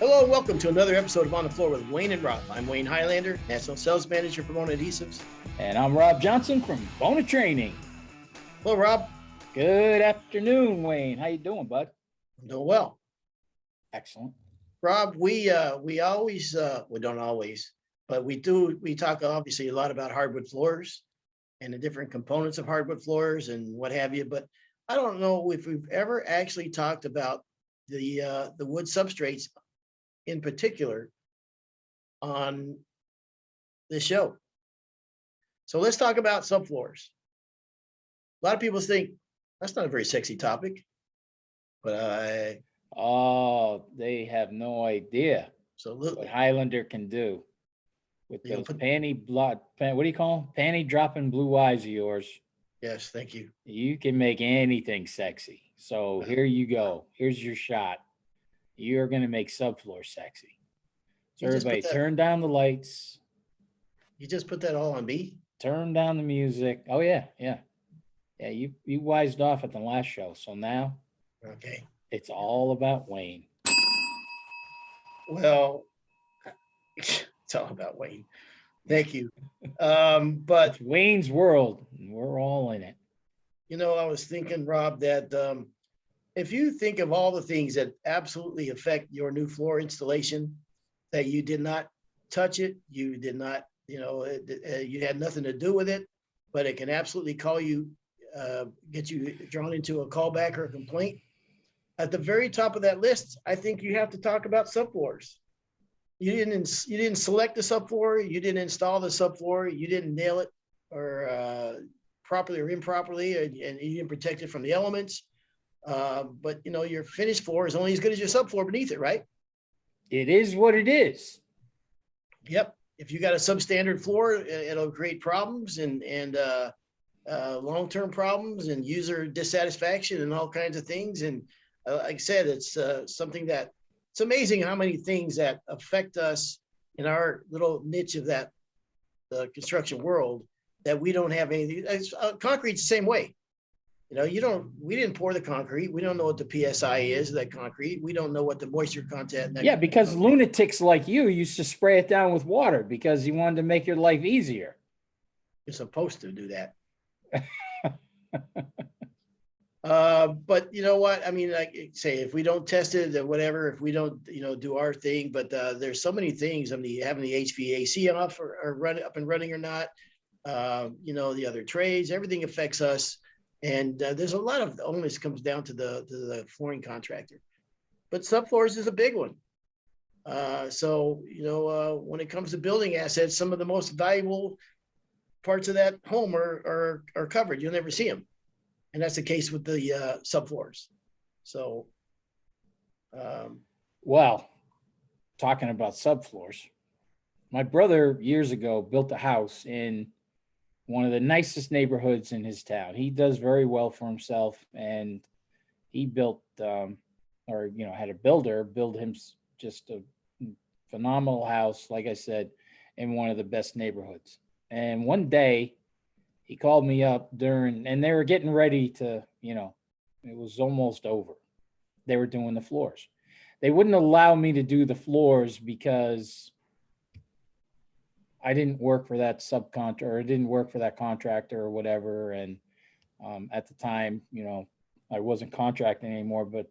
Hello and welcome to another episode of On the Floor with Wayne and Rob. I'm Wayne Highlander, National Sales Manager for Bona Adhesives. And I'm Rob Johnson from Bona Training. Hello, Rob. Good afternoon, Wayne. How you doing, bud? I'm doing well. Excellent. Rob, we always, we don't always, but we talk obviously a lot about hardwood floors and the different components of hardwood floors and what have you, but I don't know if we've ever actually talked about the wood substrates in particular on this show. So let's talk about subfloors. A lot of people think that's not a very sexy topic, but they have no idea what Highlander can do with those panty what do you call them? Panty dropping blue eyes of yours. Yes, thank you. You can make anything sexy. So here you go. Here's your shot. You're going to make subfloor sexy. So everybody turn down the lights. You just put that all on me? Turn down the music. Oh, yeah. You wised off at the last show. So now it's all about Wayne. Well, it's all about Wayne. Thank you. But it's Wayne's world. And we're all in it. You know, I was thinking, Rob, that if you think of all the things that absolutely affect your new floor installation, that you did not touch it, you did not, you had nothing to do with it, but it can absolutely get you drawn into a callback or a complaint. At the very top of that list, I think you have to talk about subfloors. You didn't select the subfloor, you didn't install the subfloor, you didn't nail it or properly or improperly, and you didn't protect it from the elements. But your finished floor is only as good as your subfloor beneath it, right? It is what it is. Yep. If you got a substandard floor, it'll create problems and long-term problems and user dissatisfaction and all kinds of things. And like I said, it's something that it's amazing how many things that affect us in our little niche of the construction world that we don't have anything. Concrete's the same way. We didn't pour the concrete. We don't know what the PSI is of that concrete. We don't know what the moisture content. Because lunatics like you used to spray it down with water because you wanted to make your life easier. You're supposed to do that. But you know what? I mean, like say, if we don't test it or whatever, if we don't, do our thing, but there's so many things. I mean, having the HVAC off or run up and running or not, the other trades, everything affects us. And there's a lot of onus comes down to the flooring contractor, but subfloors is a big one. So when it comes to building assets, some of the most valuable parts of that home are covered. You'll never see them, and that's the case with the subfloors. So, well, talking about subfloors, my brother years ago built a house in one of the nicest neighborhoods in his town. He does very well for himself, and he built had a builder build him just a phenomenal house, like I said, in one of the best neighborhoods. And one day he called me up and they were getting ready to, it was almost over. They were doing the floors. They wouldn't allow me to do the floors because I didn't work for that subcontractor, or didn't work for that contractor or whatever. And at the time, I wasn't contracting anymore, but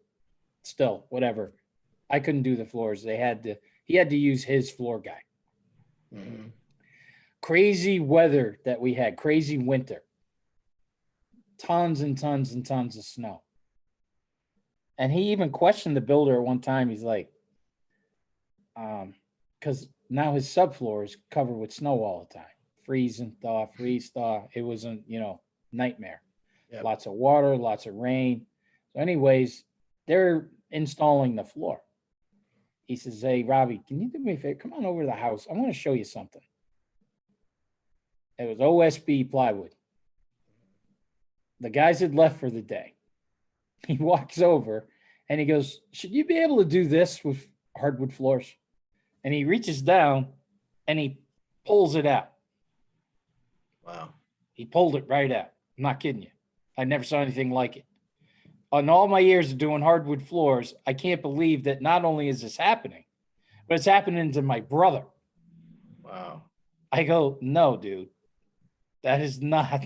still, whatever. I couldn't do the floors. He had to use his floor guy. Mm-hmm. Crazy weather that we had, crazy winter. Tons and tons and tons of snow. And he even questioned the builder at one time. He's like, because now his subfloor is covered with snow all the time. Freeze and thaw, freeze, thaw. It was a, nightmare. Yep. Lots of water, lots of rain. So anyways, they're installing the floor. He says, hey, Robbie, can you do me a favor? Come on over to the house. I want to show you something. It was OSB plywood. The guys had left for the day. He walks over and he goes, should you be able to do this with hardwood floors? And he reaches down and he pulls it out. Wow. He pulled it right out. I'm not kidding you. I never saw anything like it. On all my years of doing hardwood floors, I can't believe that not only is this happening, but it's happening to my brother. Wow. I go, no, dude, that is not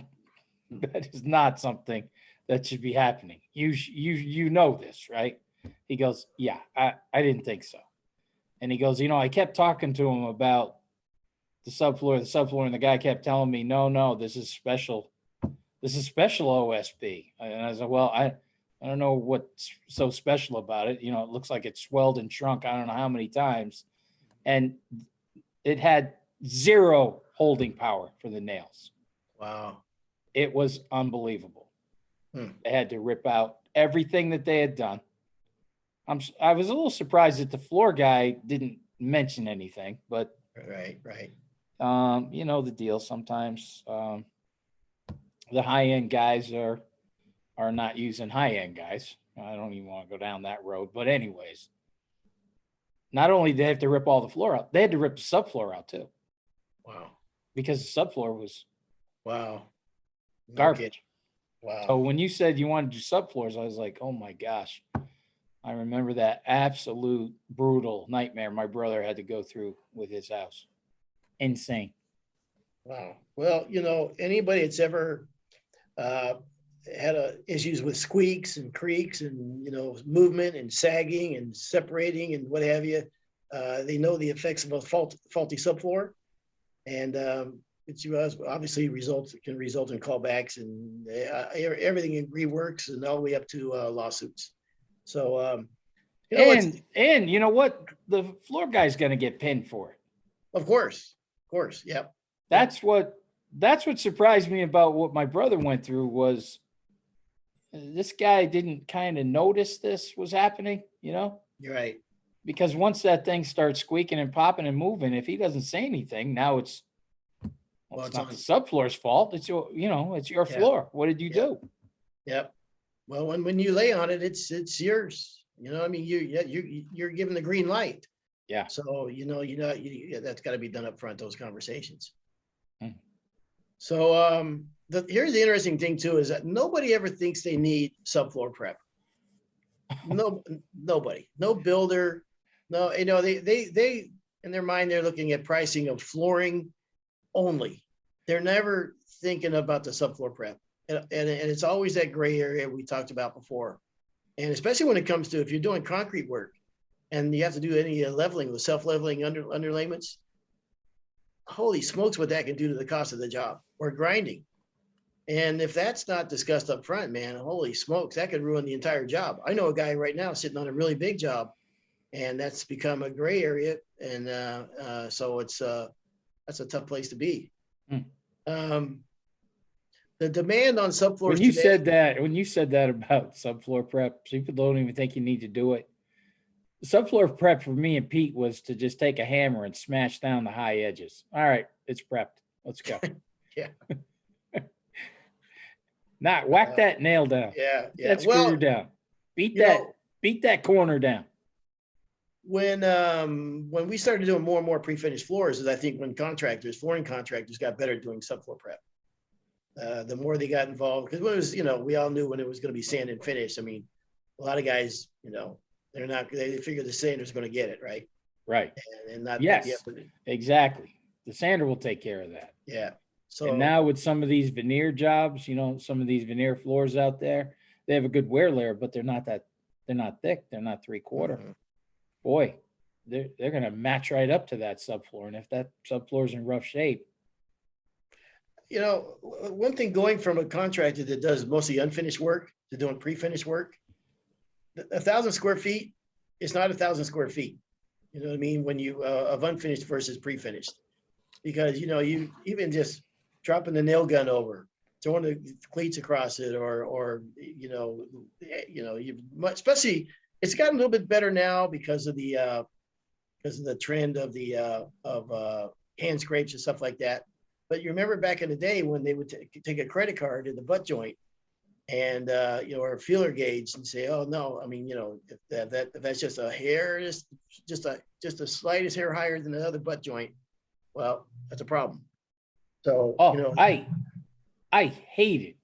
something that should be happening. You know this, right? He goes, yeah, I didn't think so. And he goes, I kept talking to him about the subfloor, and the guy kept telling me, no, this is special OSB. And I said, well, I don't know what's so special about it. It looks like it swelled and shrunk I don't know how many times. And it had zero holding power for the nails. Wow. It was unbelievable. Hmm. They had to rip out everything that they had done. I was a little surprised that the floor guy didn't mention anything, but Right. the deal. Sometimes the high-end guys are not using high-end guys. I don't even want to go down that road. But anyways, not only did they have to rip all the floor out, they had to rip the subfloor out too. Wow. Because the subfloor was Wow. garbage. Wow. So when you said you wanted to do subfloors, I was like, oh my gosh. I remember that absolute brutal nightmare my brother had to go through with his house. Insane. Wow. Well, anybody that's ever had issues with squeaks and creaks and movement and sagging and separating and what have you, they know the effects of a faulty subfloor, and it's obviously can result in callbacks and everything reworks and all the way up to lawsuits. So and you know what, the floor guy's going to get pinned for it. Of course, yep. That's what surprised me about what my brother went through was this guy didn't kind of notice this was happening, You're right. Because once that thing starts squeaking and popping and moving, if he doesn't say anything, now it's not the subfloor's fault. It's it's your floor. What did you do? Yep. Well, when you lay on it, it's yours. You're given the green light. Yeah. So that's got to be done up front. Those conversations. Hmm. So here's the interesting thing too is that nobody ever thinks they need subfloor prep. Nobody, no builder, no. They in their mind they're looking at pricing of flooring only. They're never thinking about the subfloor prep, and it's always that gray area we talked about before, and especially when it comes to if you're doing concrete work and you have to do any leveling with self-leveling underlayments. Holy smokes, what that can do to the cost of the job, or grinding. And if that's not discussed up front, man, holy smokes, that could ruin the entire job. I know a guy right now sitting on a really big job, and that's become a gray area. And so that's a tough place to be. The demand on subfloors when you said that about subfloor prep, people don't even think you need to do it. Subfloor prep for me and Pete was to just take a hammer and smash down the high edges. All right, it's prepped. Let's go. Yeah. Not whack that nail down. Yeah. That screw down. Beat that corner down. When we started doing more and more pre-finished floors, is I think when flooring contractors got better at doing subfloor prep. The more they got involved, because when it was, we all knew when it was going to be sand and finish. I mean, a lot of guys, they figure the sander's going to get it, right? Right. And not exactly. The sander will take care of that. Yeah. So and now with some of these veneer jobs, some of these veneer floors out there, they have a good wear layer, but they're not thick. They're not 3/4. Mm-hmm. Boy, they're going to match right up to that subfloor. And if that subfloor is in rough shape. One thing going from a contractor that does mostly unfinished work to doing pre-finished work, 1,000 square feet, it's not 1,000 square feet. You know what I mean? When you of unfinished versus pre-finished, because you even just dropping the nail gun over, throwing the cleats across it, or especially it's gotten a little bit better now because of the trend of hand scrapes and stuff like that. But you remember back in the day when they would take a credit card in the butt joint and or a feeler gauge and say, oh no, I mean, if that's just a hair, just the slightest hair higher than another butt joint, well, that's a problem. So I hated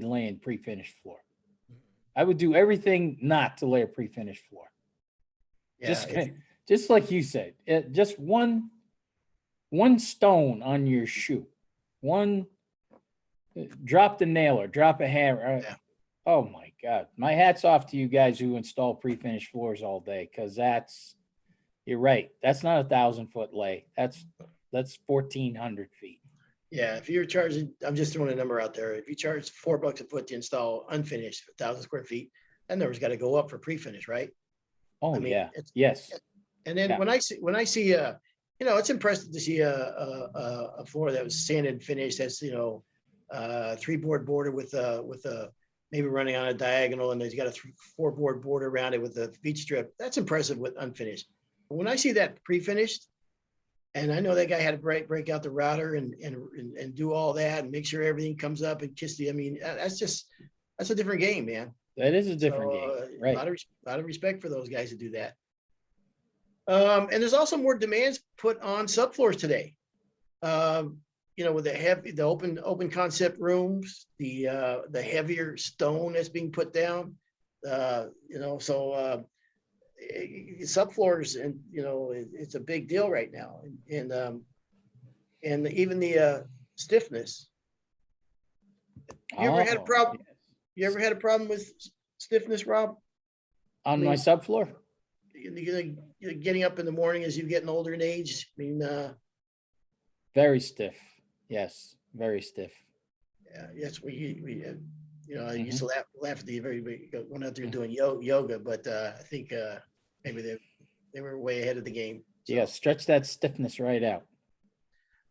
laying pre-finished floor. I would do everything not to lay a pre-finished floor. Yeah, just like you said, just one stone on your shoe, one drop the nail or drop a hammer. Yeah. Oh my God. My hat's off to you guys who install pre-finished floors all day. Cause you're right. That's not 1,000-foot lay. That's 1,400 feet. Yeah, if you're charging, I'm just throwing a number out there. If you charge $4 a foot to install unfinished 1,000 square feet, that number's got to go up for pre-finish, right? Oh I mean, yeah. it's, Yes. and then Yeah. when I see, it's impressive to see a floor that was sanded and finished. That's 3-board border with a maybe running on a diagonal, and there's got a 4-board border around it with a feed strip. That's impressive with unfinished. But when I see that pre-finished, and I know that guy had to break out the router and do all that and make sure everything comes up and kiss the. I mean, that's a different game, man. That is a different game. Right. A lot of respect for those guys that do that. And there's also more demands put on subfloors today. With the open concept rooms, the heavier stone that's being put down. Subfloors, and it's a big deal right now, and even the stiffness. You ever had a problem? Yes. You ever had a problem with stiffness, Rob? On my subfloor? Getting up in the morning as you getting older in age. I mean, very stiff. Yes, very stiff. Yeah, yes, I used to laugh at the everybody going out there doing yoga, but I think maybe they were way ahead of the game. So. Yeah, stretch that stiffness right out.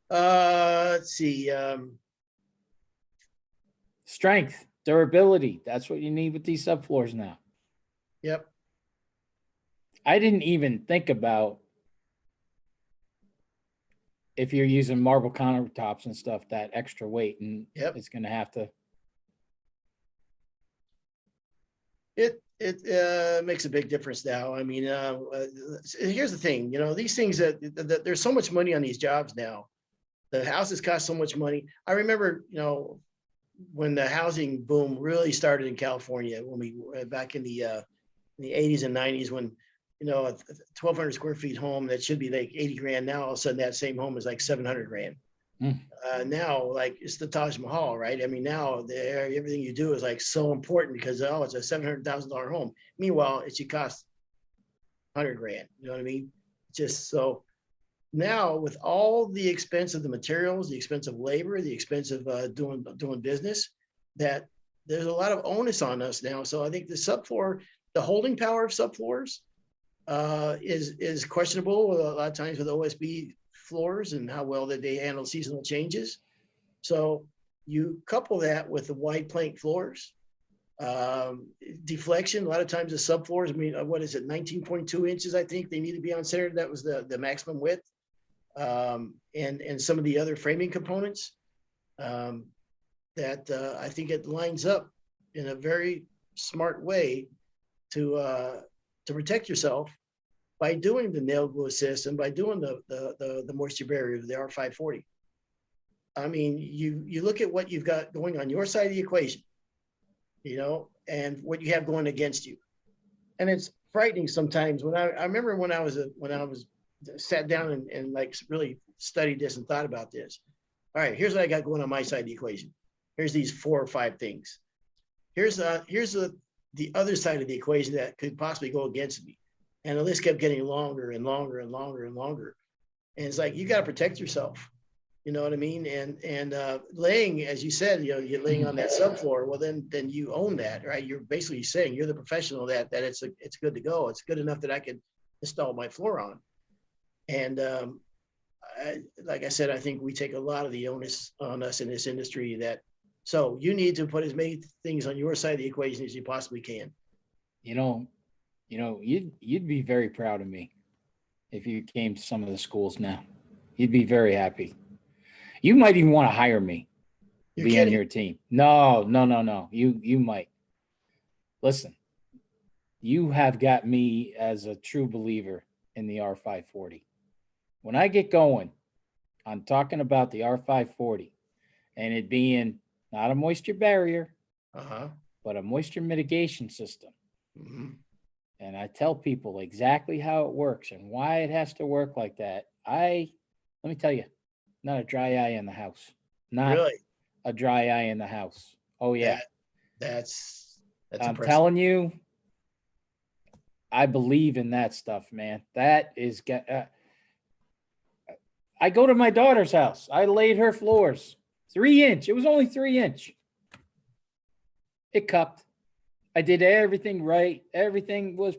Let's see. Strength, durability. That's what you need with these subfloors now. Yep. I didn't even think about, if you're using marble countertops and stuff, that extra weight, and it's going to have to. It makes a big difference now. I mean, here's the thing. These things that there's so much money on these jobs now. The houses cost so much money. I remember, when the housing boom really started in California, when we back in the 80s and 90s, when a 1,200 square feet home that should be like 80 grand, now all of a sudden that same home is like 700 grand. Now, like, it's the Taj Mahal, right? I mean, now everything you do is like so important because it's a $700,000 home. Meanwhile, it should cost 100 grand. You know what I mean? Just so now, with all the expense of the materials, the expense of labor, the expense of doing business, that there's a lot of onus on us now. So I think the holding power of subfloors is questionable a lot of times with OSB floors and how well that they handle seasonal changes. So you couple that with the wide plank floors, deflection. A lot of times the subfloors, I mean, what is it, 19.2 inches? I think they need to be on center. That was the maximum width. And some of the other framing components that I think it lines up in a very smart way to protect yourself by doing the nail glue assist and by doing the moisture barrier of the R540. I mean, you look at what you've got going on your side of the equation, and what you have going against you, and it's frightening sometimes. When I remember when I was sat down and like really studied this and thought about this. All right, here's what I got going on my side of the equation. Here's these 4 or 5 things. Here's the other side of the equation that could possibly go against me. And the list kept getting longer and longer and longer and longer. And it's like, you got to protect yourself. You know what I mean? And laying, as you said, you're laying on that subfloor. Well, then you own that, right? You're basically saying you're the professional that it's good to go. It's good enough that I can install my floor on. And like I said, I think we take a lot of the onus on us in this industry. So you need to put as many things on your side of the equation as you possibly can. You'd be very proud of me if you came to some of the schools now. You'd be very happy. You might even want to hire me to be on your team. No. You might. Listen, you have got me as a true believer in the R540. When I get going on talking about the R540 and it being not a moisture barrier, but a moisture mitigation system, and I tell people exactly how it works and why it has to work like that. Let me tell you, not a dry eye in the house. Not Really? a dry eye in the house. Oh yeah. That's I'm impressive. telling you, I believe in that stuff, man. That is I go to my daughter's house. I laid her floors 3 inch. It was only 3 inch. It cupped. I did everything right. Everything was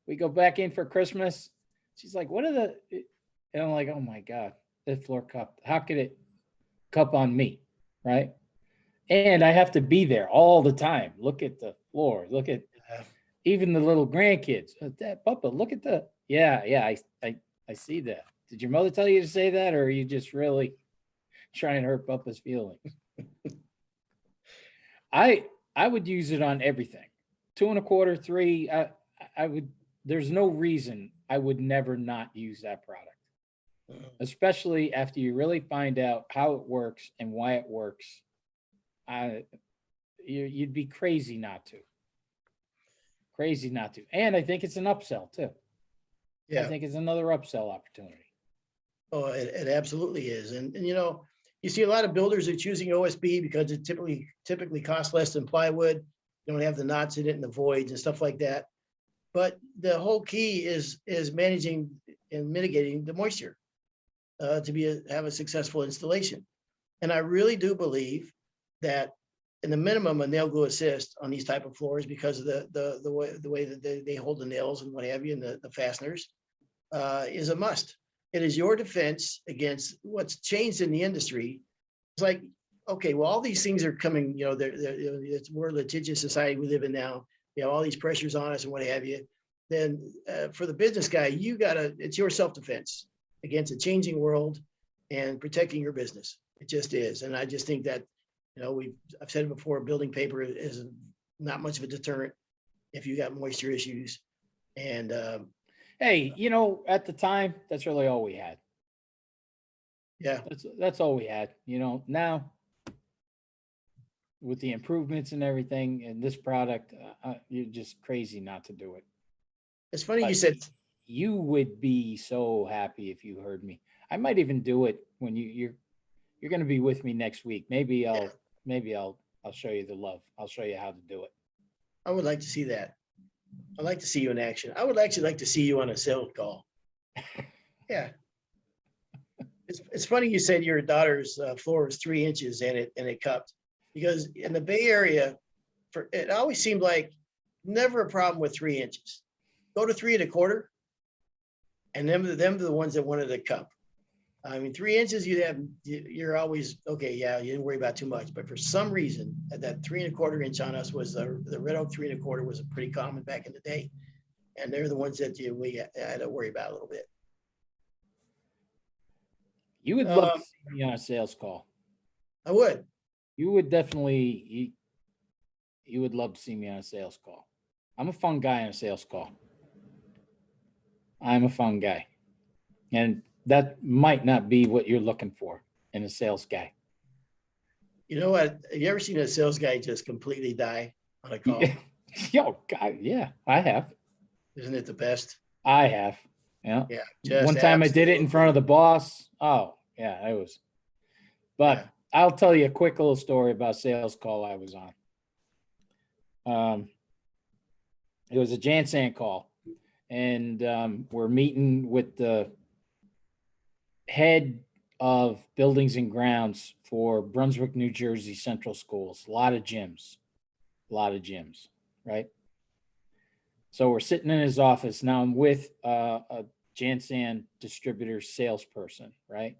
We go back in for Christmas. She's like, what are the, and I'm like, oh my God, the floor cupped. How could it cup on me? Right. And I have to be there all the time. Look at the floor. Look at even the little grandkids. Dad, Papa, look at the, yeah, I see that. Did your mother tell you to say that, or are you just really trying to hurt Papa's feelings? I would use it on everything. 2 1/4, 3. I would, there's no reason I would never not use that product, especially after you really find out how it works and why it works. You'd be crazy not to. Crazy not to. And I think it's an upsell too. Yeah. I think it's another upsell opportunity. Oh, it absolutely is. And you know, you see a lot of builders are choosing OSB because it typically costs less than plywood. You don't have the knots in it and the voids and stuff like that. But the whole key is managing and mitigating the moisture to have a successful installation. And I really do believe that in the minimum, a nail glue assist on these type of floors, because of the way that they hold the nails and what have you, and the fasteners, is a must. It is your defense against what's changed in the industry. It's like, okay, well, all these things are coming, you know, we're a litigious society we live in now. You know, all these pressures on us and what have you. Then for the business guy, it's your self-defense against a changing world and protecting your business. It just is. And I just think that, you know, I've said it before, building paper is not much of a deterrent if you got moisture issues. And hey, you know, at the time, that's really all we had. Yeah, that's all we had. You know, now with the improvements and everything and this product, you're just crazy not to do it. It's funny you said. You would be so happy if you heard me. I might even do it when you're going to be with me next week. Maybe I'll show you the love. I'll show you how to do it. I would like to see that. I'd like to see you in action. I would actually like to see you on a sales call. Yeah. It's funny you said your daughter's floor was 3 inches and it cupped, because in the Bay Area, it always seemed like never a problem with 3 inches. Go to 3 1/4, and them are the ones that wanted a cup. I mean, 3 inches, you're always okay. Yeah, you didn't worry about too much. But for some reason, that 3 1/4 inch on us was the red oak 3 1/4 was pretty common back in the day, and they're the ones that we had to worry about a little bit. You would love to see me on a sales call. I would. You would definitely. You would love to see me on a sales call. I'm a fun guy on a sales call. I'm a fun guy, and that might not be what you're looking for in a sales guy. You know what? Have you ever seen a sales guy just completely die on a call? Yo, God, yeah, I have. Isn't it the best? I have. Yeah. Yeah. One time I did it in front of the boss. Oh, yeah, it was. But yeah. I'll tell you a quick little story about sales call I was on. It was a Jansan call, and we're meeting with the head of buildings and grounds for Brunswick, New Jersey Central Schools. A lot of gyms, right? So we're sitting in his office. Now I'm with a Jansan distributor salesperson, right?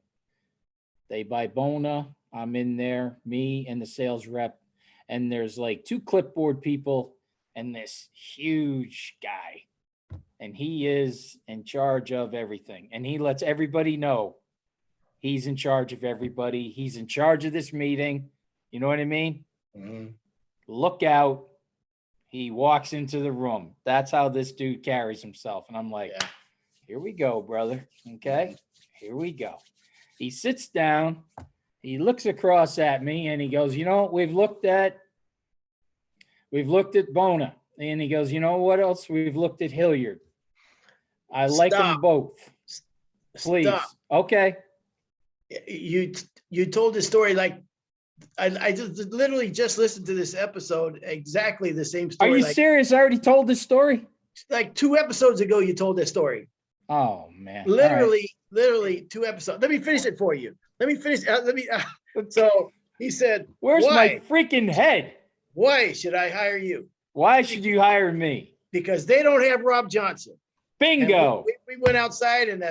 They buy Bona. I'm in there, me and the sales rep. And there's like 2 clipboard people and this huge guy. And he is in charge of everything. And he lets everybody know he's in charge of everybody. He's in charge of this meeting. You know what I mean? Mm-hmm. Look out. He walks into the room. That's how this dude carries himself. And I'm like, Here we go, brother. Okay, here we go. He sits down. He looks across at me and he goes, you know, we've looked at Bona. And he goes, you know what else? We've looked at Hilliard. I like them Stop. both. Please. Stop. Okay. You told the story like I just literally just listened to this episode, exactly the same story. Are you serious? I already told this story? Like 2 episodes ago, you told this story. Oh, man. Literally 2 episodes. Let me finish it for you. Let me finish. So he said, where's my freaking head? Why should I hire you? Why should you hire me? Because they don't have Rob Johnson. Bingo. We went outside and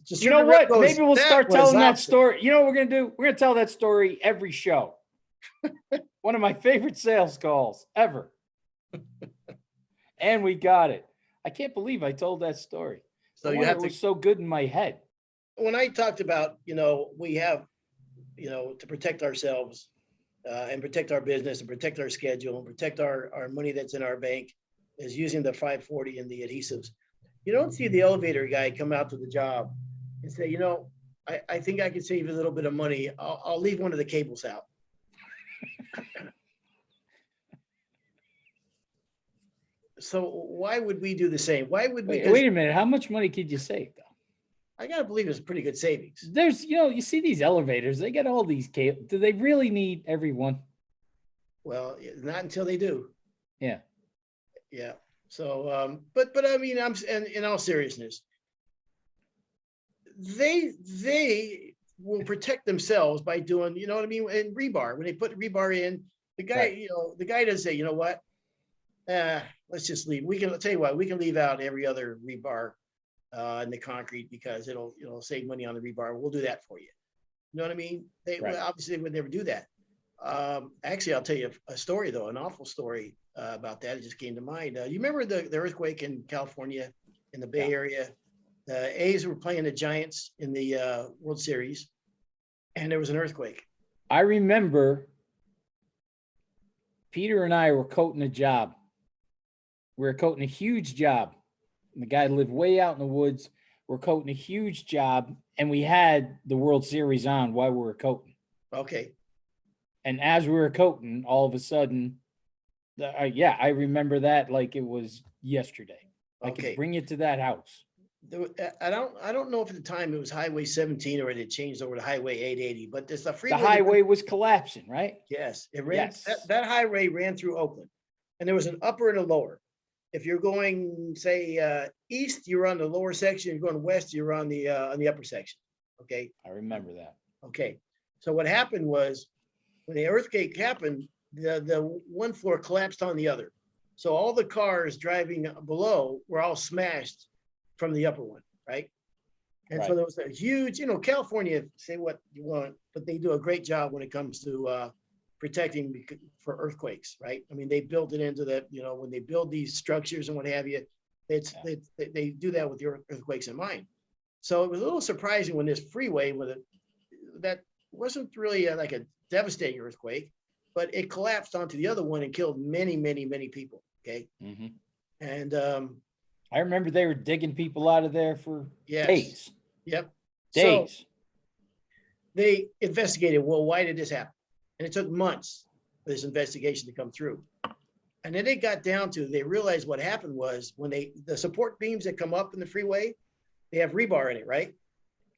you know what? Maybe we'll start telling that story. You know what we're going to do? We're going to tell that story every show. One of my favorite sales calls ever. And we got it. I can't believe I told that story. So it was so good in my head. When I talked about, we have, to protect ourselves and protect our business and protect our schedule and protect our money that's in our bank is using the 540 and the adhesives. You don't see the elevator guy come out to the job and say, I think I can save a little bit of money. I'll leave one of the cables out. So why would we do the same? Why would we? Wait a minute. How much money could you save, though? I got to believe it's pretty good savings. There's, you see these elevators, they get all these cables. Do they really need everyone? Well, not until they do. Yeah. Yeah. So, but I mean, in all seriousness, they will protect themselves by doing, you know what I mean? And rebar, when they put rebar in, the guy, right. The guy doesn't say, you know what? Let's just leave. I'll tell you what, we can leave out every other rebar in the concrete because it'll save money on the rebar. We'll do that for you. You know what I mean? Well, obviously they would never do that. Actually, I'll tell you a story though, an awful story about that. It just came to mind. You remember the earthquake in California, in the Bay Area? The A's were playing the Giants in the World Series, and there was an earthquake. I remember Peter and I were coating a job. We were coating a huge job. And the guy lived way out in the woods. We're coating a huge job, and we had the World Series on while we were coating. Okay. And as we were coating, all of a sudden, I remember that like it was yesterday. I could bring you to that house. I don't know if at the time it was Highway 17 or it had changed over to Highway 880, but there's the freeway. The highway was collapsing, right? Yes, it ran. Yes. That highway ran through Oakland, and there was an upper and a lower. If you're going, say, east, you're on the lower section. You're going west, you're on the upper section. Okay. I remember that. Okay. So what happened was, when the earthquake happened, the one floor collapsed on the other. So all the cars driving below were all smashed from the upper one, right? And so there was a huge, California, say what you want, but they do a great job when it comes to protecting for earthquakes, right? I mean, they built it into that, when they build these structures and what have you, they do that with the earthquakes in mind. So it was a little surprising when this freeway that wasn't really like a devastating earthquake, but it collapsed onto the other one and killed many, many, many people. Okay. Mm-hmm. And I remember they were digging people out of there for days. Yep. Days. So they investigated, well, why did this happen? And it took months for this investigation to come through. And then they got down to, they realized what happened was when the support beams that come up in the freeway, they have rebar in it, right?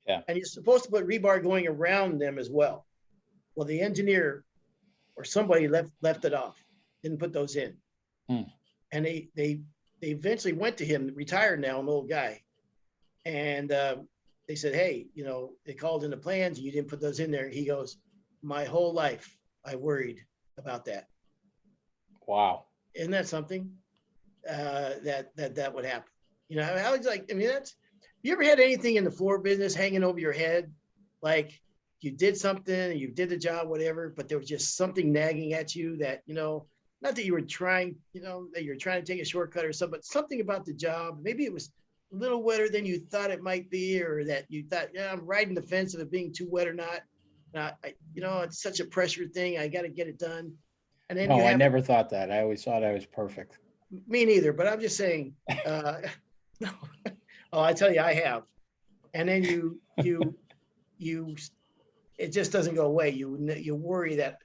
Yeah. And you're supposed to put rebar going around them as well. Well, the engineer or somebody left it off, didn't put those in. And they eventually went to him, retired now, an old guy. And they said, hey, they called in the plans, you didn't put those in there. He goes, my whole life, I worried about that. Wow. Isn't that something that would happen? I was like, you ever had anything in the floor business hanging over your head? Like you did something, you did the job, whatever, but there was just something nagging at you that, not that you were trying, that you're trying to take a shortcut or something, but something about the job. Maybe it was a little wetter than you thought it might be, or that you thought, I'm riding the fence of it being too wet or not. It's such a pressure thing. I got to get it done. And then I never thought that. I always thought I was perfect. Me neither, but I'm just saying, no. Oh, I tell you, I have. And then you, it just doesn't go away. You worry that,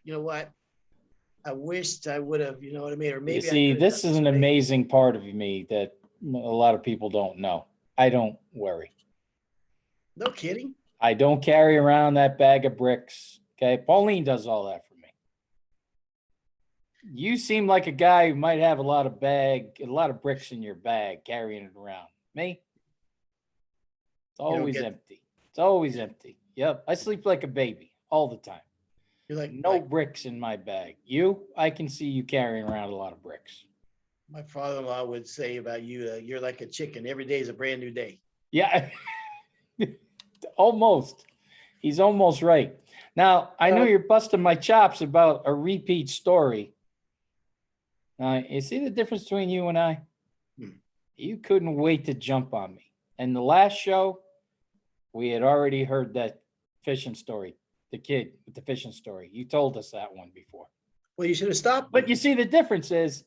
I wished I would have, you know what I mean? Or You maybe I see, could have this done is this an way. amazing part of me that a lot of people don't know. I don't worry. No kidding. I don't carry around that bag of bricks. Okay. Pauline does all that for me. You seem like a guy who might have a lot of bricks in your bag, carrying it around. Me? It's You don't always get, empty. It's always empty. Yep. I sleep like a baby all the time. you're No bricks in my bag. I can see you carrying around a lot of bricks. my father-in-law would say about you, you're like a chicken. Every day is a brand new day. Yeah. Almost. He's almost right. Now, I know you're busting my chops about a repeat story. You see the difference between you and I? You couldn't wait to jump on me. And the last show, we had already heard that fishing story, the kid with the fishing story. You told us that one before. Well, you should have stopped. But you see, the difference is,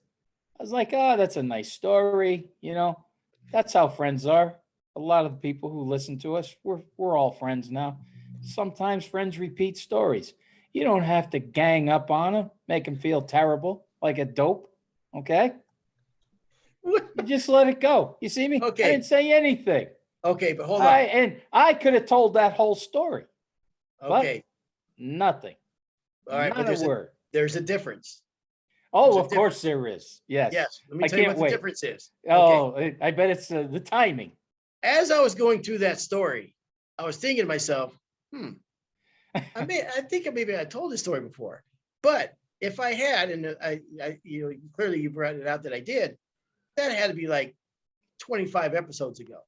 I was like, oh, that's a nice story. You know, that's how friends are. A lot of the people who listen to us, we're all friends now. Sometimes friends repeat stories. You don't have to gang up on them, make them feel terrible, like a dope. Okay. You just let it go. You see me? Okay. I didn't say anything. Okay, but hold on. I could have told that whole story. Okay. But nothing. All right. Not But a word. There's a difference. Oh, of course there is. Yes. Yes. Let me I tell you can't what wait. the difference is. Oh, I bet it's the timing. As I was going through that story, I was thinking to myself, I think maybe I told this story before, but if I had, and clearly you brought it out that I did, that had to be like 25 episodes ago,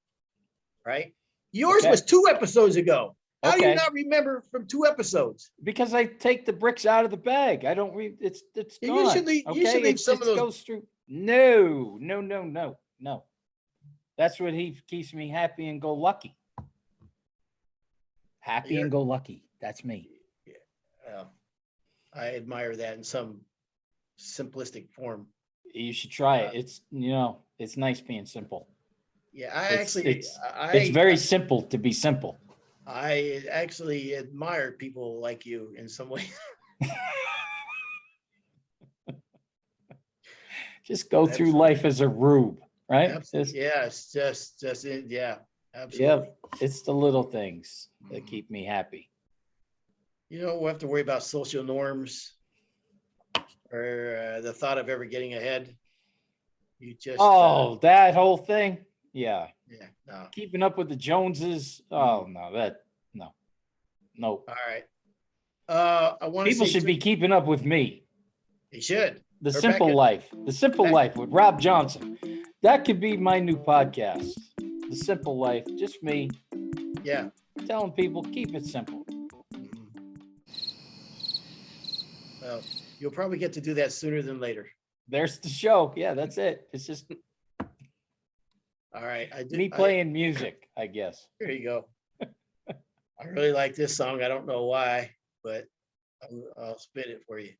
right? Yours was 2 episodes ago. How do you not remember from 2 episodes? Because I take the bricks out of the bag. I don't read. It's gone. You should leave some of those. Goes through. No. That's what keeps me happy and go lucky. Happy and go lucky. That's me. Yeah. I admire that in some simplistic form. You should try it. It's nice being simple. Yeah, it's very simple to be simple. I actually admire people like you in some way. Just go through life as a rube, right? Absolutely. Yeah, absolutely. Yeah, it's the little things that keep me happy. We'll have to worry about social norms or the thought of ever getting ahead. You just that whole thing. Yeah. No. Keeping up with the Joneses. Oh no. All right. I want people should be keeping up with me. They should. The Simple Life with Rob Johnson. That could be my new podcast. The Simple Life, just me. Yeah. Telling people, keep it simple. Well, you'll probably get to do that sooner than later. There's the show. Yeah, that's it. It's just all right. Me playing music, I guess. There you go. I really like this song. I don't know why, but I'll spit it for you.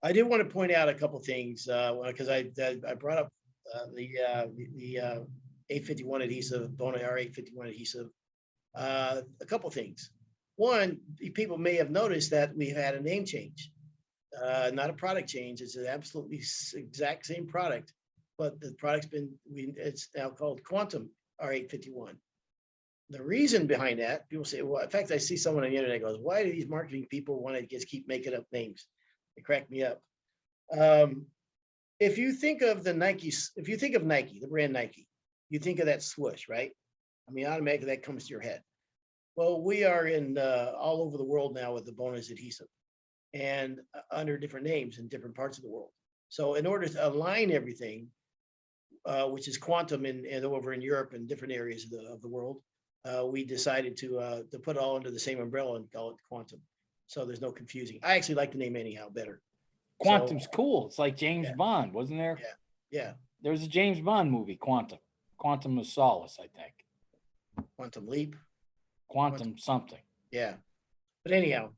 I did want to point out a couple things because I brought up the 851 adhesive, Bona R851 adhesive. A couple things. One, people may have noticed that we've had a name change, not a product change. It's an absolutely exact same product, but the product's it's now called Quantum R851. The reason behind that, people say, well, in fact, I see someone on the internet goes, why do these marketing people want to just keep making up names? They crack me up. If you think of Nike, the brand Nike, you think of that swoosh, right? I mean, automatically that comes to your head. Well, we are in all over the world now with the Bona adhesive and under different names in different parts of the world. So in order to align everything, which is Quantum and over in Europe and different areas of the world, we decided to put it all under the same umbrella and call it Quantum. So there's no confusing. I actually like the name anyhow better. Quantum's cool. It's like James Bond, wasn't there? Yeah. There was a James Bond movie, Quantum. Quantum of Solace, I think. Quantum Leap. Quantum something. Yeah. But anyhow,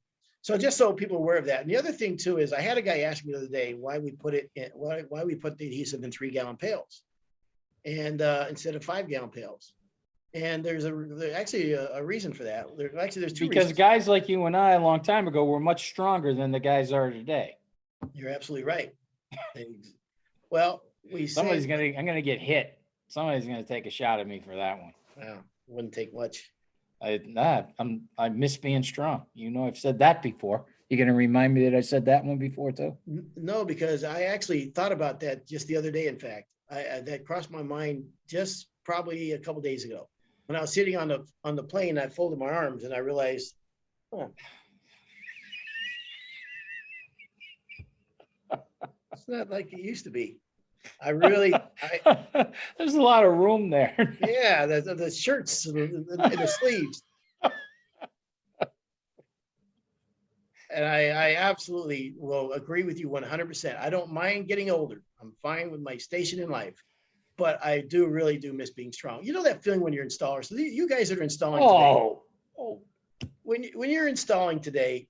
so just so people are aware of that. And the other thing too is I had a guy ask me the other day why we put the adhesive in 3-gallon pails and instead of 5-gallon pails. And there's actually a reason for that. There's two Because reasons. guys like you and I a long time ago were much stronger than the guys are today. You're absolutely right. Well, we Somebody's say, I'm gonna get hit. Somebody's gonna take a shot at me for that one. well, wouldn't take much. I miss being strong. You know, I've said that before. You're gonna remind me that I said that one before too? No, because I actually thought about that just the other day. In fact, that crossed my mind just probably a couple days ago when I was sitting on the plane. I folded my arms and I realized, oh, it's not like it used to be. I There's a lot of room there. yeah, the shirts and the sleeves. And I absolutely will agree with you 100%. I don't mind getting older. I'm fine with my station in life, but I really do miss being strong. You know that feeling when you're installing. So you guys that are installing today, when you're installing today,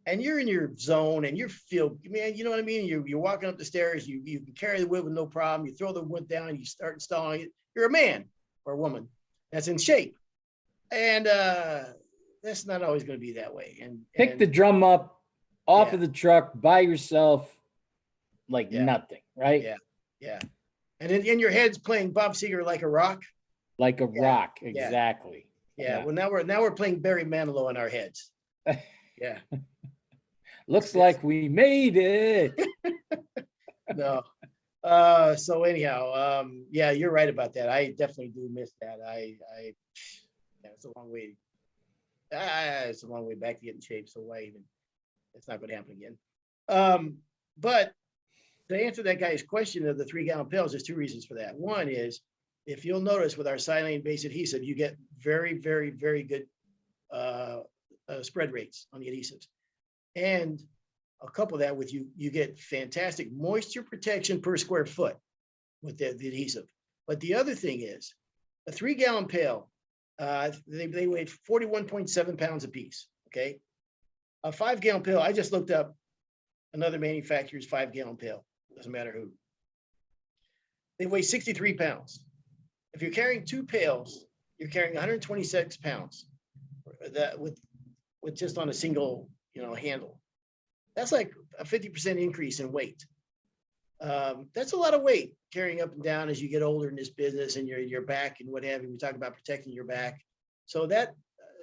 and you're in your zone and you feel, man, you know what I mean? You're walking up the stairs, you can carry the wood with no problem. You throw the wood down, you start installing it. You're a man or a woman that's in shape, and that's not always going to be that way. And pick the drum up off Yeah. of the truck by yourself like Yeah. nothing, right? Yeah. And in your head's playing Bob Seger like a rock. Like a Yeah. rock, Yeah. exactly. Yeah. Well, now we're playing Barry Manilow in our heads. Yeah. Looks like we made it. No. So anyhow, yeah, you're right about that. I definitely do miss that. Yeah, it's a long way. It's a long way back to get in shape. So why even? It's not going to happen again. But to answer that guy's question of the 3-gallon pails, there's two reasons for that. One is, if you'll notice with our silane base adhesive, you get very, very, very good spread rates on the adhesives. And a couple of that with you get fantastic moisture protection per square foot with the adhesive. But the other thing is, a 3-gallon pail, they weigh 41.7 pounds a piece. Okay. A 5-gallon pail, I just looked up another manufacturer's 5-gallon pail. Doesn't matter who. They weigh 63 pounds. If you're carrying 2 pails, you're carrying 126 pounds. That with just on a single, handle. That's like a 50% increase in weight. That's a lot of weight carrying up and down as you get older in this business and your back and what have you. We talk about protecting your back. So that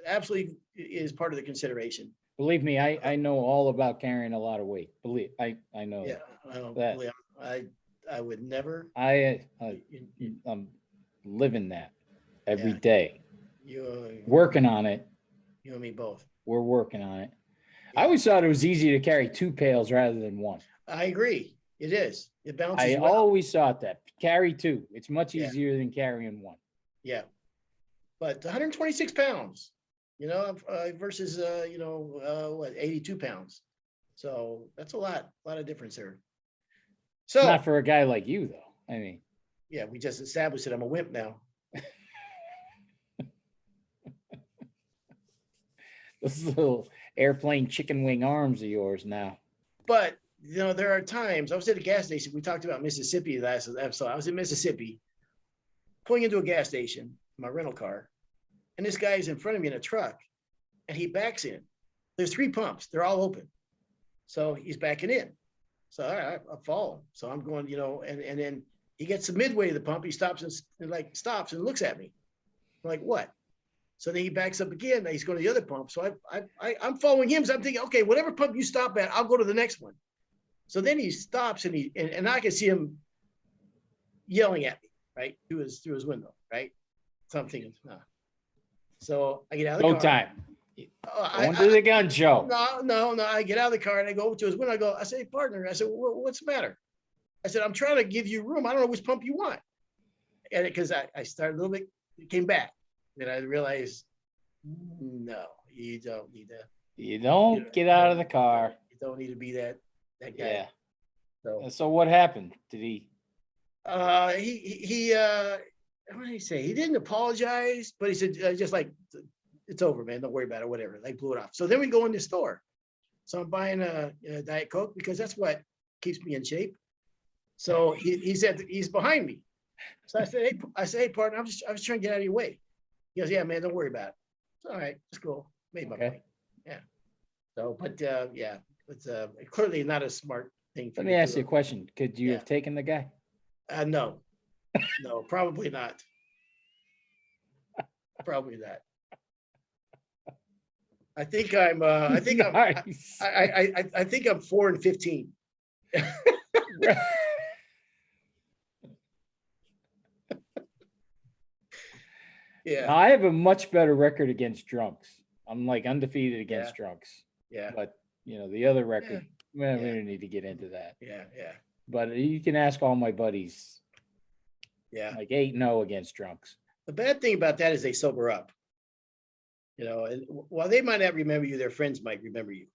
absolutely is part of the consideration. Believe me, I know all about carrying a lot of weight. I know Yeah, that. I would never. I'm living that every Yeah. day. Working on it. You and me both. We're working on it. Yeah. I always thought it was easy to carry 2 pails rather than 1. I agree. It is. It balances. I always thought that. Carry 2. It's much Yeah. easier than carrying 1. Yeah. But 126 pounds, versus, 82 pounds. So that's a lot of difference there. So Not for a guy like you, though. I mean, yeah, we just established that I'm a wimp now. those little airplane chicken wing arms of yours now. But, there are times I was at a gas station. We talked about Mississippi last episode. I was in Mississippi pulling into a gas station, my rental car, and this guy is in front of me in a truck and he backs in. There's 3 pumps. They're all open. So he's backing in. So all right, I follow him. So I'm going, and then he gets to midway of the pump. He stops and looks at me. I'm like, what? So then he backs up again. He's going to the other pump. So I'm following him. So I'm thinking, okay, whatever pump you stop at, I'll go to the next one. So then he stops and I can see him yelling at me, right? Through his window, right? So I'm thinking, nah. So I get out of the car. Go time. Going to the gun show. No. I get out of the car and I go over to his window. I say, hey, partner. I said, what's the matter? I said, I'm trying to give you room. I don't know which pump you want. And because I started a little bit, it came back. Then I realized, no, you don't need to. You don't get out of the car. You don't need to be that guy. Yeah. So what happened? Did he? what did he say? He didn't apologize, but he said just like, it's over, man. Don't worry about it. Whatever. They blew it off. So then we go in the store. So I'm buying a Diet Coke because that's what keeps me in shape. So he said he's behind me. So I said, hey, partner, I was trying to get out of your way. He goes, yeah, man, don't worry about it. It's all right. It's cool. Made my Okay. point. Yeah. So, but yeah, it's clearly not a smart thing for Let you me to ask you a do. question. Could you Yeah. have taken the guy? No, no, probably not. Probably not. I think I'm. I think I'm. Nice. I think I'm 4-15. Yeah. Now, I have a much better record against drunks. I'm like undefeated Yeah. against drunks. Yeah. But the other Yeah. record, well, we Yeah. don't need to get into that. Yeah. Yeah. But you can ask all my buddies, Yeah. like 8-0 against drunks. The bad thing about that is they sober up. And while they might not remember you, their friends might remember you.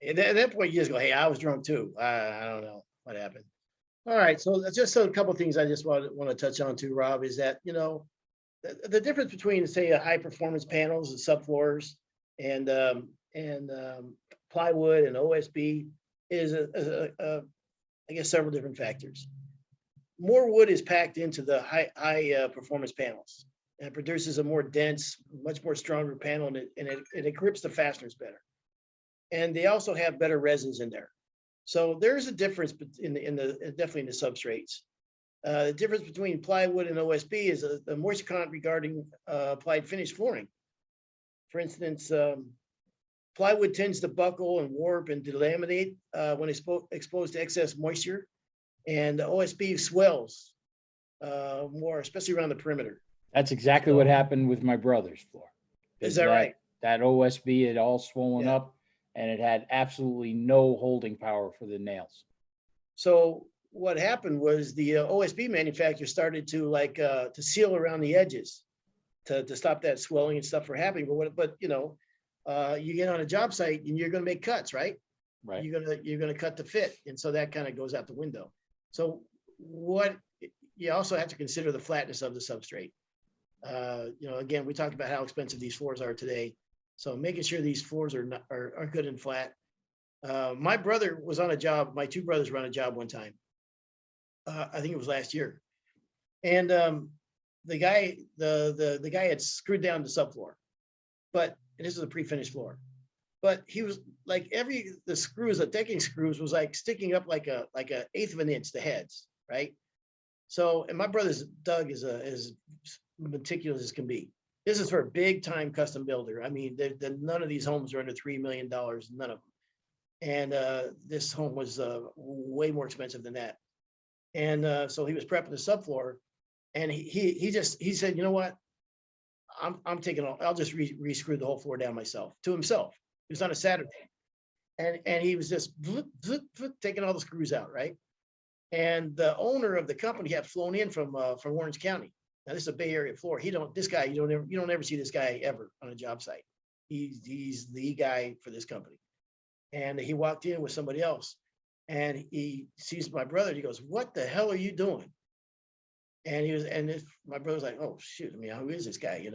And at that point, you just go, "Hey, I was drunk too. I don't know what happened." All right, so that's just a couple of things I just want to touch on too, Rob. Is that the difference between, say, a high performance panels and subfloors and plywood and OSB is I guess several different factors. More wood is packed into the high performance panels, and it produces a more dense, much more stronger panel, and it grips the fasteners better. And they also have better resins in there. So there's a difference definitely in the substrates. The difference between plywood and OSB is the moisture content regarding applied finished flooring. For instance, plywood tends to buckle and warp and delaminate when exposed to excess moisture, and OSB swells more, especially around the perimeter. That's exactly what happened with my brother's floor. Is that right? That OSB had all swollen Yeah. up, and it had absolutely no holding power for the nails. So what happened was the OSB manufacturer started to to seal around the edges to stop that swelling and stuff from happening. But you get on a job site and you're going to make cuts, right? Right. You're gonna cut to fit, and so that kind of goes out the window. So what you also have to consider the flatness of the substrate. Again, we talked about how expensive these floors are today. So making sure these floors are good and flat. My brother was on a job. My two brothers were on a job one time. I think it was last year, and the guy had screwed down the subfloor, but this is a pre-finished floor. But he was like the decking screws was like sticking up like a 1/8 of an inch, the heads, right? So, and my brother's Doug is as meticulous as can be. This is for a big time custom builder. I mean, none of these homes are under $3 million, none of them. And this home was way more expensive than that. And so he was prepping the subfloor, and he said, you know what? I'm taking all. I'll just re-screw the whole floor down myself, to himself. It was on a Saturday, and he was just taking all the screws out, right? And the owner of the company had flown in from Orange County. Now this is a Bay Area floor. You don't ever see this guy ever on a job site. He's the guy for this company. And he walked in with somebody else, and he sees my brother. And he goes, "What the hell are you doing?" And my brother's like, "Oh shoot! I mean, who is this guy?"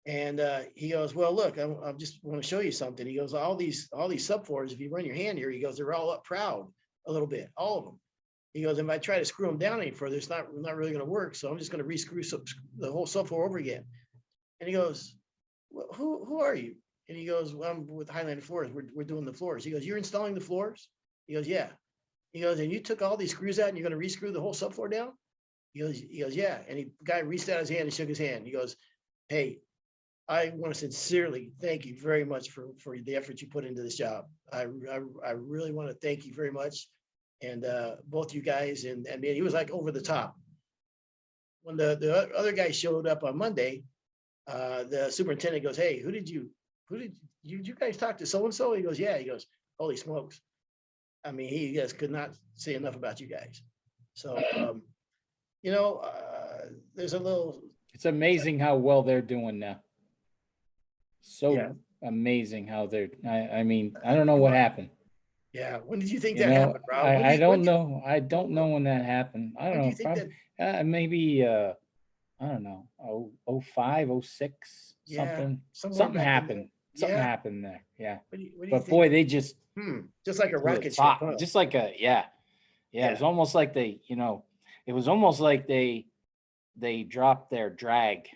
And he goes, "Well, look, I just want to show you something." He goes, all these subfloors, if you run your hand here, he goes, they're all up proud a little bit, all of them. He goes, if I try to screw them down any further, it's not really going to work. So I'm just going to re-screw the whole subfloor over again. And he goes, well, who are you? And he goes, well, I'm with Highland Floors. We're doing the floors. He goes, you're installing the floors? He goes, yeah. He goes, and you took all these screws out and you're going to re-screw the whole subfloor down? He goes, yeah. And the guy reached out his hand and shook his hand. He goes, hey, I want to sincerely thank you very much for the effort you put into this job. I really want to thank you very much. And both you guys, and man, he was like over the top. When the other guy showed up on Monday, the superintendent goes, hey, who did you guys talk to so-and-so? He goes, yeah. He goes, holy smokes. I mean, he just could not say enough about you guys. So, there's a little. It's amazing how well they're doing now. So Yeah. amazing how they're. I mean, I don't know what happened. Yeah. When did you think that happened, Rob? I don't know. I don't know when that happened. I don't know. Do you think probably, maybe I don't know. 05, 06, something. Something happened. Something happened there. Yeah. What do you but think? Boy, they just like a rocket ship. Huh? Just like a yeah. It was almost like they, it was almost like they they dropped their drag.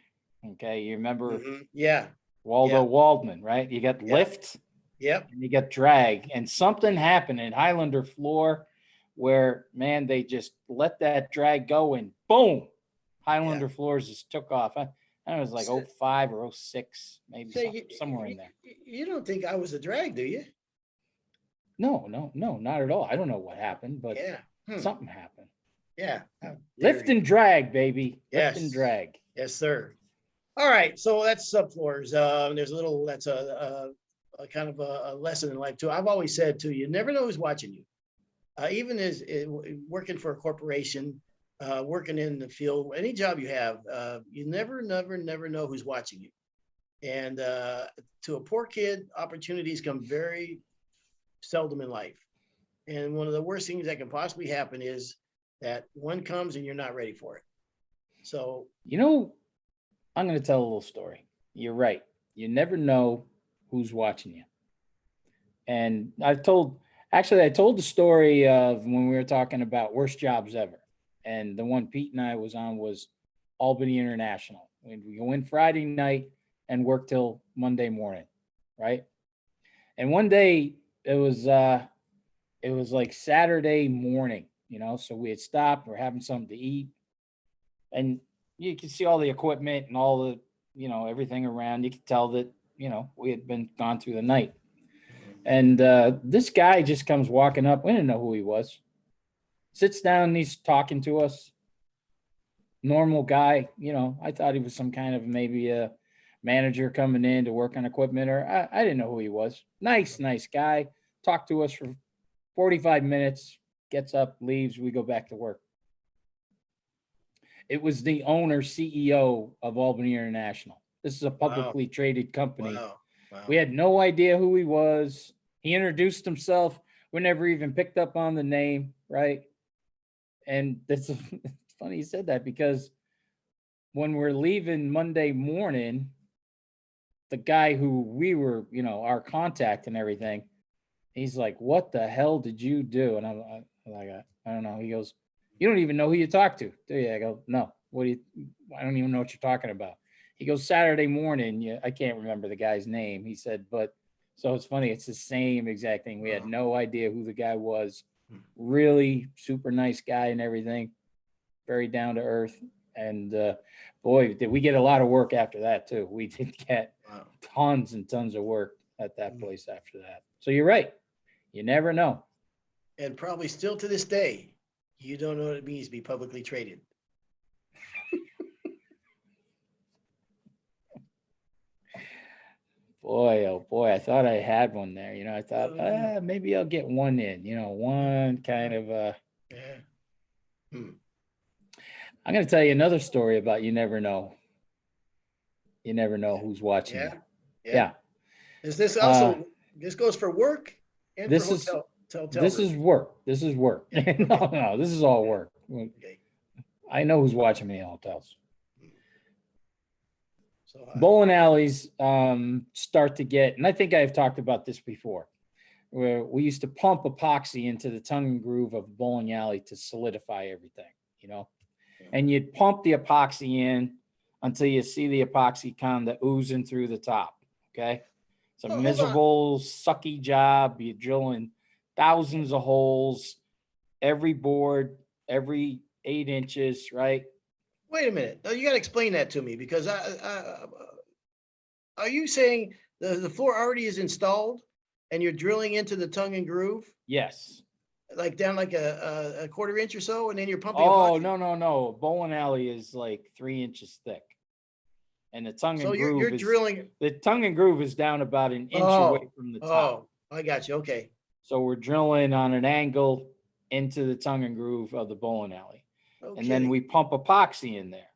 Okay, you remember Yeah. Waldo Yeah. Waldman, right? You got Yeah. lift Yep. and you got drag, and something happened in Highlander floor where, man, they just let that drag go and boom, Highlander floors just took off. I was like So, 05 or 06, maybe say somewhere in there. you don't think I was a drag, do you? No, not at all. I don't know what happened, but Yeah. something happened. Yeah. Lift and drag, baby. Lift Yes. and drag. Yes, sir. All right. So that's subfloors. There's a little, that's a kind of a lesson in life too. I've always said too, you never know who's watching you. Even as working for a corporation, working in the field, any job you have, you never know who's watching you. And to a poor kid, opportunities come very seldom in life. And one of the worst things that can possibly happen is that one comes and you're not ready for it. So, you know, I'm going to tell a little story. You're right. You never know who's watching you. And I told the story of when we were talking about worst jobs ever. And the one Pete and I was on was Albany International. We go in Friday night and work till Monday morning, right? And one day it was like Saturday morning, so we had stopped, we're having something to eat. And you can see all the equipment and all the, everything around. You could tell that, we had been gone through the night. And this guy just comes walking up. We didn't know who he was. Sits down and he's talking to us. Normal guy, I thought he was some kind of maybe a manager coming in to work on equipment, or I didn't know who he was. Nice guy. Talked to us for 45 minutes, gets up, leaves. We go back to work. It was the owner, CEO of Albany International. This is a publicly traded company. Wow. We had no idea who he was. He introduced himself. We never even picked up on the name, right? And it's funny you said that, because when we're leaving Monday morning, the guy who we were, our contact and everything, he's like, "What the hell did you do?" And I'm like, "I don't know." He goes, "You don't even know who you talked to, do you?" I go, "No. I don't even know what you're talking about." He goes, "Saturday morning." Yeah, I can't remember the guy's name. He said, but so it's funny. It's the same exact thing. We had no idea who the guy was. Really super nice guy and everything. Very down to earth. And boy, did we get a lot of work after that too. We did get tons and tons of work at that place after that. So you're right. You never know. And probably still to this day, you don't know what it means to be publicly traded. Boy, oh boy, I thought I had one there. I thought maybe I'll get one in, one kind of Yeah. I'm going to tell you another story about you never know. You never know who's watching you. Yeah. Is this also, this goes for work and this for is hotel this is work. This is work. No, this is all work. Okay. I know who's watching me in hotels. So, bowling alleys start to get, and I think I've talked about this before, where we used to pump epoxy into the tongue and groove of a bowling alley to solidify everything, and you'd pump the epoxy in until you see the epoxy kind of oozing through the top. Okay. It's a miserable, sucky job. You're drilling thousands of holes, every board, every 8 inches, right? Wait a minute. No, you got to explain that to me, because are you saying the floor already is installed and you're drilling into the tongue and groove? Yes. Like down like a quarter inch or so, and then you're pumping. Oh, no. A bowling alley is like 3 inches thick. And the tongue and groove you're drilling. The tongue and groove is down about an inch away from the top. Oh, I got you. Okay. So we're drilling on an angle into the tongue and groove of the bowling alley. Okay. And then we pump epoxy in there.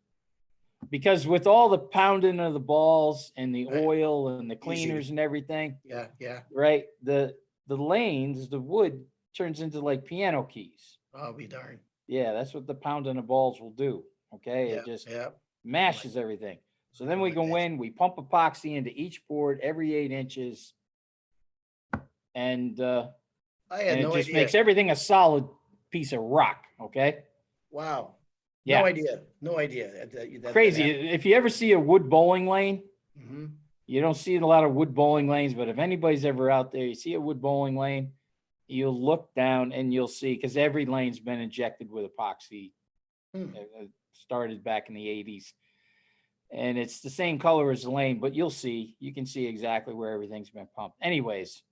Because with all the pounding of the balls and the oil and the cleaners and everything. Yeah. Right. The lanes, the wood turns into like piano keys. I'll be darned. Yeah, that's what the pounding of balls will do. Okay. It just mashes everything. So then we go in, we pump epoxy into each board every 8 inches. And it just makes everything a solid piece of rock. Okay. Wow. Yeah, No idea. No idea. crazy. If you ever see a wood bowling lane, Mhm. you don't see a lot of wood bowling lanes, but if anybody's ever out there, you see a wood bowling lane, you'll look down and you'll see, because every lane's been injected with epoxy. Hmm. Started back in the 80s. And it's the same color as the lane, but you can see exactly where everything's been pumped. Anyways,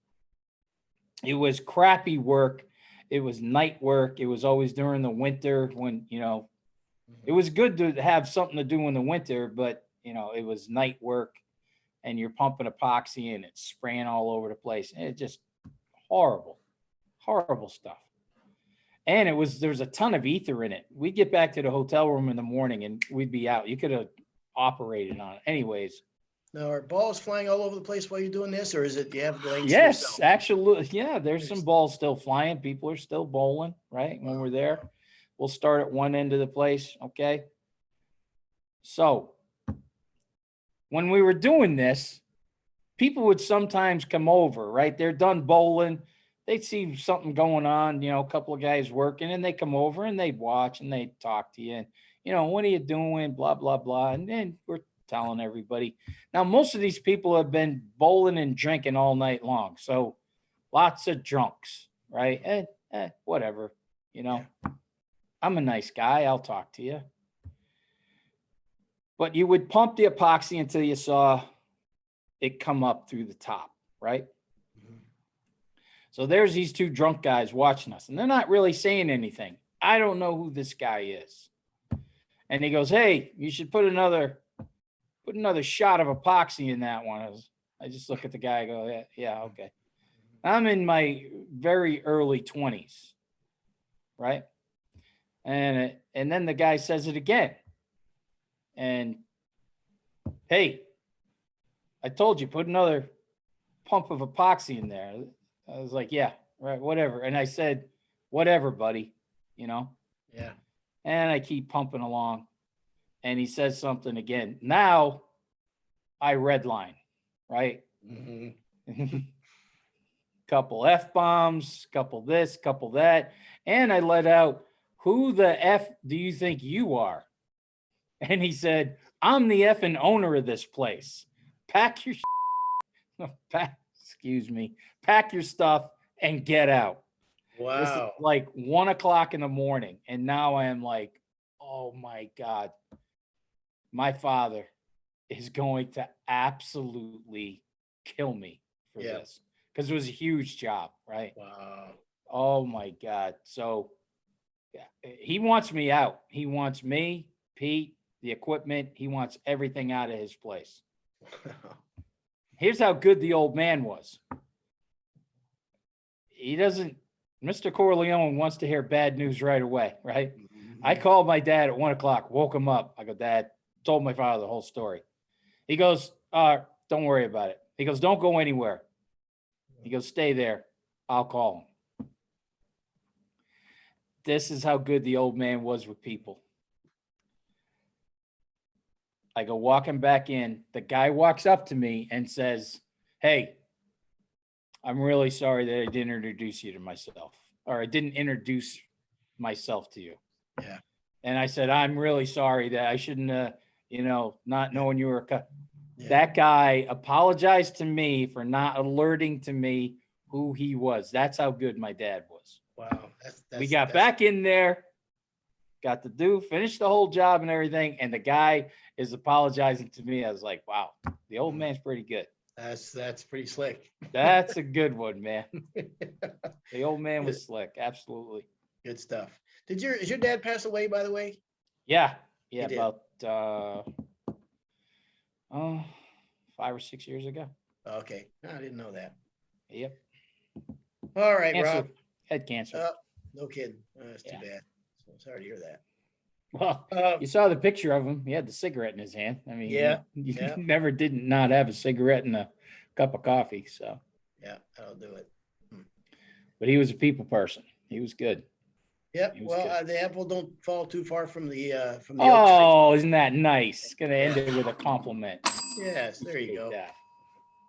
it was crappy work. It was night work. It was always during the winter when, it was good to have something to do in the winter, but, it was night work and you're pumping epoxy and it's spraying all over the place. And it just horrible, horrible stuff. And there's a ton of ether in it. We'd get back to the hotel room in the morning and we'd be out. You could have operated on it. Anyways. Now, are balls flying all over the place while you're doing this, or is it you have the lanes to Yes, yourself? actually, yeah, there's some balls still flying. People are still bowling, right? When we're there, we'll start at one end of the place. Okay. So when we were doing this, people would sometimes come over, right? They're done bowling. They'd see something going on, a couple of guys working, and they come over and they'd watch and they'd talk to you. And, what are you doing? Blah, blah, blah. And then we're telling everybody. Now, most of these people have been bowling and drinking all night long. So lots of drunks, right? Whatever, Yeah. I'm a nice guy. I'll talk to you. But you would pump the epoxy until you saw it come up through the top, right? Mhm. So there's these two drunk guys watching us, and they're not really saying anything. I don't know who this guy is. And he goes, "Hey, you should put another shot of epoxy in that one." I just look at the guy, I go, yeah, okay. I'm in my very early 20s, right? And then the guy says it again. And, "Hey, I told you, put another pump of epoxy in there." I was like, "Yeah, right, whatever." And I said, "Whatever, buddy," Yeah. And I keep pumping along. And he says something again. Now I redline, right? Mm-hmm. Couple F-bombs, couple this, couple that. And I let out, "Who the F do you think you are?" And he said, "I'm the effing owner of this place. Pack your pack your stuff and get out." This is Wow. like 1:00 in the morning. And now I am like, oh my God, my father is going to absolutely kill me for Yeah. this. Because it was a huge job, right? Wow. Oh my God. So yeah, he wants me out. He wants me, Pete, the equipment. He wants everything out of his place. Here's how good the old man was. Mr. Corleone wants to hear bad news right away, right? Mhm. I called my dad at 1:00, woke him up. I go, "Dad," told my father the whole story. He goes, "Don't worry about it." He goes, "Don't go anywhere." He goes, "Stay there. I'll call him." This is how good the old man was with people. I go walking back in. The guy walks up to me and says, "Hey, I'm really sorry that I didn't introduce you to myself, or I didn't introduce myself to you." Yeah. And I said, "I'm really sorry that I shouldn't have, not knowing you were Yeah. That guy apologized to me for not alerting to me who he was. That's how good my dad was. Wow. We got back in there, got to finish the whole job and everything. And the guy is apologizing to me. I was like, wow, the old man's pretty good. That's pretty slick. That's a good one, man. The old man was slick. Absolutely. Good stuff. Is your dad pass away, by the way? Yeah. He did. About 5 or 6 years ago. Okay. No, I didn't know that. Yep. All right, Cancer. Rob. Had cancer. No kidding. That's too bad. So sorry to hear that. Well, you saw the picture of him. He had the cigarette in his hand. I mean, Yeah. you Yeah. never did not have a cigarette and a cup of coffee. So, yeah, that'll do it. but he was a people person. He was good. Yep. He was Well, good. the apple don't fall too far from the oak tree. Oh, isn't that nice? Gonna end it with a compliment. Yes, there you go. That.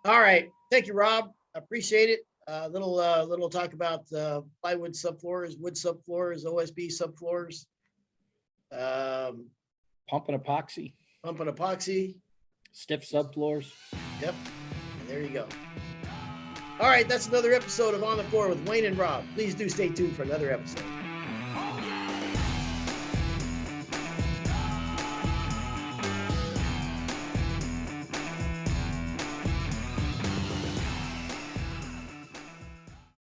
All right. Thank you, Rob. I appreciate it. Little talk about plywood subfloors, wood subfloors, OSB subfloors. Pump and epoxy, pump and epoxy. stiff subfloors. Yep. And there you go. All right, that's another episode of On the Floor with Wayne and Rob. Please do stay tuned for another episode.